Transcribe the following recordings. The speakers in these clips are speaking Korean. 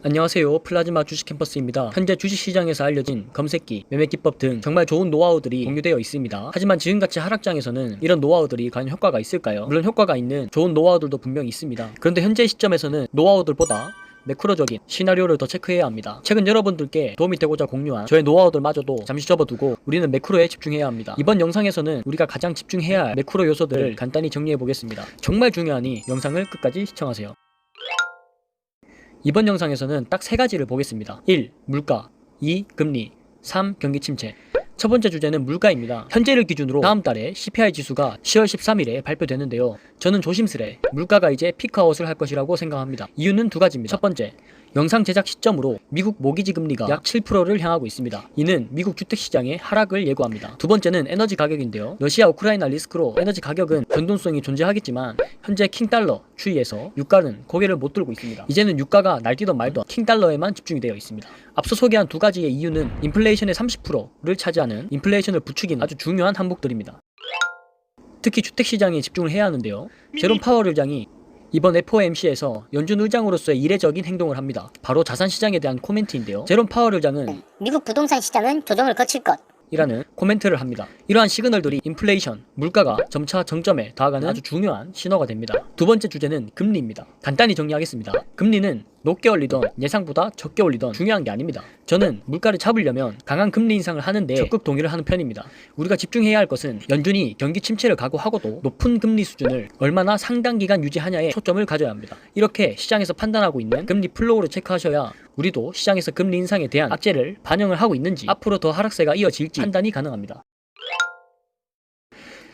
안녕하세요. 플라즈마 주식캠퍼스입니다. 현재 주식시장에서 알려진 검색기, 매매기법 등 정말 좋은 노하우들이 공유되어 있습니다. 하지만 지금같이 하락장에서는 이런 노하우들이 과연 효과가 있을까요? 물론 효과가 있는 좋은 노하우들도 분명히 있습니다. 그런데 현재 시점에서는 노하우들보다 매크로적인 시나리오를 더 체크해야 합니다. 최근 여러분들께 도움이 되고자 공유한 저의 노하우들마저도 잠시 접어두고 우리는 매크로에 집중해야 합니다. 이번 영상에서는 우리가 가장 집중해야 할 매크로 요소들을 간단히 정리해 보겠습니다. 정말 중요하니 영상을 끝까지 시청하세요. 이번 영상에서는 딱 3가지를 보겠습니다. 1. 물가 2. 금리 3. 경기 침체. 첫 번째 주제는 물가입니다. 현재를 기준으로 다음 달에 CPI 지수가 10월 13일에 발표되는데요. 저는 조심스레 물가가 이제 피크아웃을 할 것이라고 생각합니다. 이유는 2가지입니다. 첫 번째, 영상 제작 시점으로 미국 모기지 금리가 약 7%를 향하고 있습니다. 이는 미국 주택시장의 하락을 예고합니다. 두 번째는 에너지 가격인데요. 러시아 우크라이나 리스크로 에너지 가격은 변동성이 존재하겠지만 현재 킹달러 추이에서 유가는 고개를 못 들고 있습니다. 이제는 유가가 날뛰던 말던 킹달러에만 집중이 되어 있습니다. 앞서 소개한 2가지의 이유는 인플레이션의 30%를 차지하는 인플레이션을 부추기는 아주 중요한 항목들입니다. 특히 주택시장에 집중을 해야 하는데요. 제롬 파월 의장이 이번 FOMC에서 연준 의장으로서의 이례적인 행동을 합니다. 바로 자산시장에 대한 코멘트인데요. 제롬 파월 의장은 미국 부동산 시장은 조정을 거칠 것 이라는 코멘트를 합니다. 이러한 시그널들이 인플레이션, 물가가 점차 정점에 다가가는 아주 중요한 신호가 됩니다. 두 번째 주제는 금리입니다. 간단히 정리하겠습니다. 금리는 높게 올리던 예상보다 적게 올리던 중요한 게 아닙니다. 저는 물가를 잡으려면 강한 금리 인상을 하는데 적극 동의를 하는 편입니다. 우리가 집중해야 할 것은 연준이 경기 침체를 각오하고도 높은 금리 수준을 얼마나 상당 기간 유지하냐에 초점을 가져야 합니다. 이렇게 시장에서 판단하고 있는 금리 플로우를 체크하셔야 우리도 시장에서 금리 인상에 대한 악재를 반영을 하고 있는지 앞으로 더 하락세가 이어질지 판단이 가능합니다.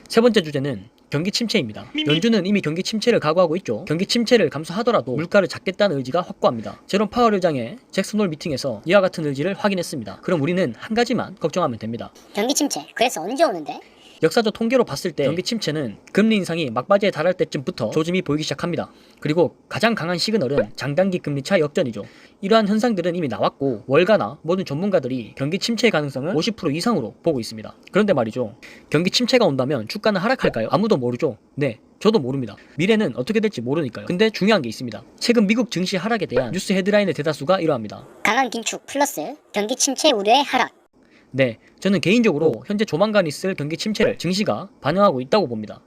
세 번째 주제는 경기 침체입니다. 연준은 이미 경기 침체를 각오하고 있죠. 경기 침체를 감수하더라도 물가를 잡겠다는 의지가 확고합니다. 제롬 파월 의장의 잭슨 홀 미팅에서 이와 같은 의지를 확인했습니다. 그럼 우리는 한 가지만 걱정하면 됩니다. 경기 침체 그래서 언제 오는데? 역사적 통계로 봤을 때 경기 침체는 금리 인상이 막바지에 달할 때쯤부터 조짐이 보이기 시작합니다. 그리고 가장 강한 시그널은 장단기 금리차 역전이죠. 이러한 현상들은 이미 나왔고 월가나 모든 전문가들이 경기 침체의 가능성을 50% 이상으로 보고 있습니다. 그런데 말이죠. 경기 침체가 온다면 주가는 하락할까요? 아무도 모르죠. 네. 저도 모릅니다. 미래는 어떻게 될지 모르니까요. 근데 중요한 게 있습니다. 최근 미국 증시 하락에 대한 뉴스 헤드라인의 대다수가 이러합니다. 강한 긴축 플러스 경기 침체 우려의 하락. 네, 저는 개인적으로 현재 조만간 있을 경기 침체를 증시가 반영하고 있다고 봅니다.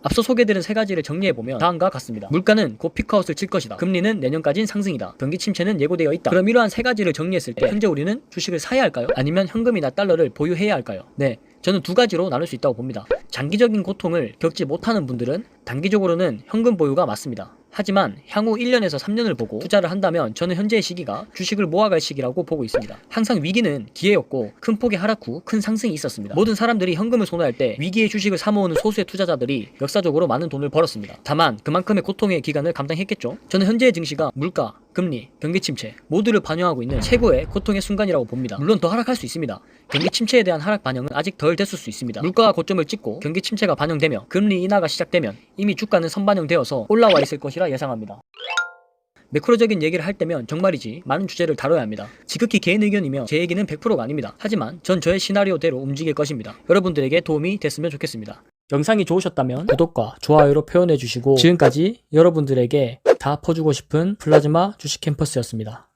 앞서 소개드린 3가지를 정리해보면 다음과 같습니다. 물가는 곧 피크아웃을 칠 것이다. 금리는 내년까지는 상승이다. 경기 침체는 예고되어 있다. 그럼 이러한 3가지를 정리했을 때 현재 우리는 주식을 사야 할까요? 아니면 현금이나 달러를 보유해야 할까요? 네, 저는 2가지로 나눌 수 있다고 봅니다. 장기적인 고통을 겪지 못하는 분들은 단기적으로는 현금 보유가 맞습니다. 하지만 향후 1년에서 3년을 보고 투자를 한다면 저는 현재의 시기가 주식을 모아갈 시기라고 보고 있습니다. 항상 위기는 기회였고 큰 폭의 하락 후 큰 상승이 있었습니다. 모든 사람들이 현금을 손해할 때 위기의 주식을 사모으는 소수의 투자자들이 역사적으로 많은 돈을 벌었습니다. 다만 그만큼의 고통의 기간을 감당했겠죠. 저는 현재의 증시가 물가, 금리, 경기 침체 모두를 반영하고 있는 최고의 고통의 순간이라고 봅니다. 물론 더 하락할 수 있습니다. 경기 침체에 대한 하락 반영은 아직 덜 됐을 수 있습니다. 물가가 고점을 찍고 경기 침체가 반영되며 금리 인하가 시작되면 이미 주가는 선반영되어서 올라와 있을 것이라 예상합니다. 매크로적인 얘기를 할 때면 정말이지 많은 주제를 다뤄야 합니다. 지극히 개인 의견이며 제 얘기는 100%가 아닙니다. 하지만 전 저의 시나리오대로 움직일 것입니다. 여러분들에게 도움이 됐으면 좋겠습니다. 영상이 좋으셨다면 구독과 좋아요로 표현해 주시고 지금까지 여러분들에게 다 퍼주고 싶은 플라즈마 주식 캠퍼스였습니다.